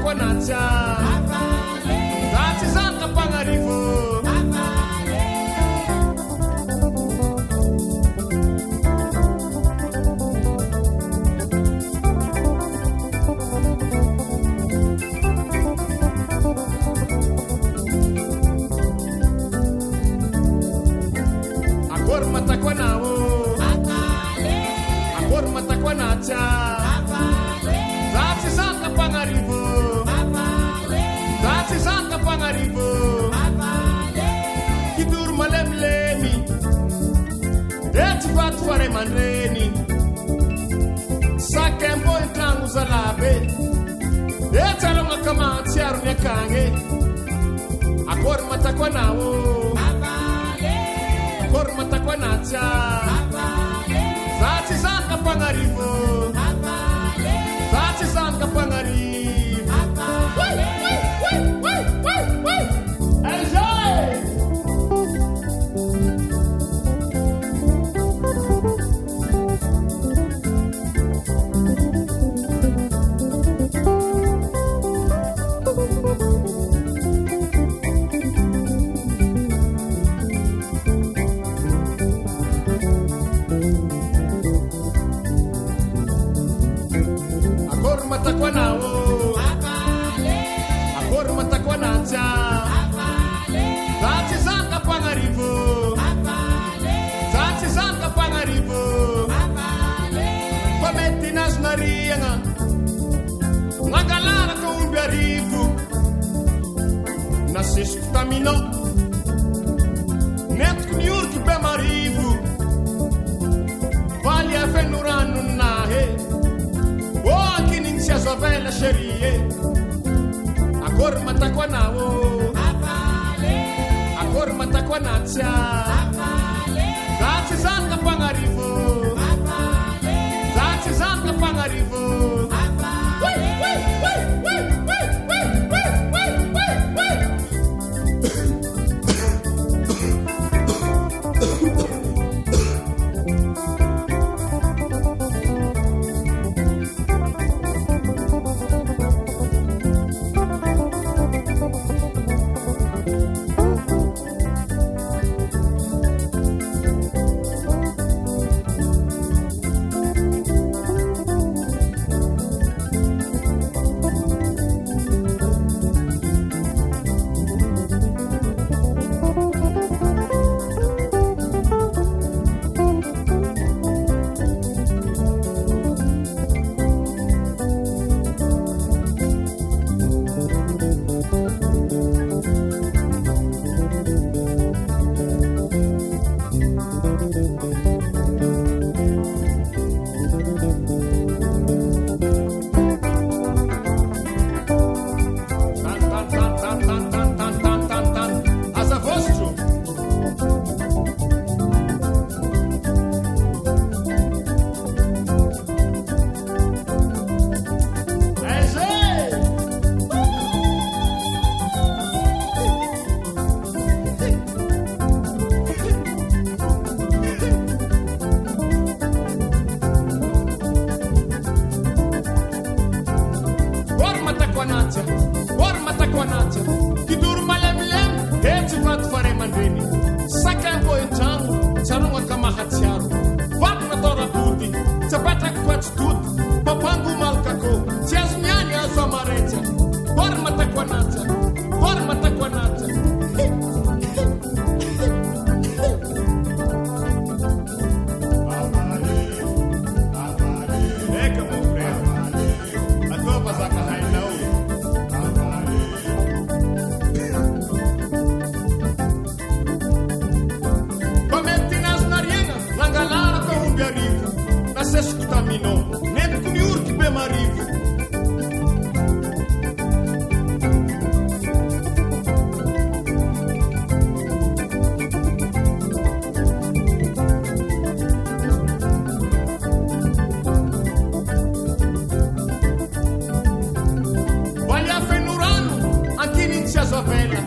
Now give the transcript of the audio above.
Mataquanatia, Dati Santa Pangarivo, Agor Mataquanao, Agor Mataquanatia, Dati Santa Pangarivo, Dati Santa Pangarivo, Kidur Malemlemi, Deti Quatro Fare Mandreni, Sakempo Entrango Zalabe, Deti Alonga Kamati Aruniakange, Agor Mataquanao, Agor Mataquanatia, Dati Santa Pangarivo, Dati Santa Pangarivo. Agor Mataquanatia, Dati Santa Pangarivo, Dati Santa Pangarivo, Pametti nas Mariana, na galera com Biarivo, Nascisco Tamino, Neto Niurki Bemarivo, Vale a Fenurano Nahe. Sia sua bella xerie Agor Mataquanao Agor Mataquanatia Dati Santa Pangarivo Dati Santa Pangarivo Kidur Malemlem, Deti Quatro Fare Mandreni, Sakempo Entrango, Sarunga Kamahatsiaro, Vapna Tora Tutti, Zapata Quatro Tutti, Papangu Malcaco, Tiasmiani Azamaretia, Agor Mataquanatia, Agor Mataquanatia. Vale a Fenurano, anche inizia sua bella.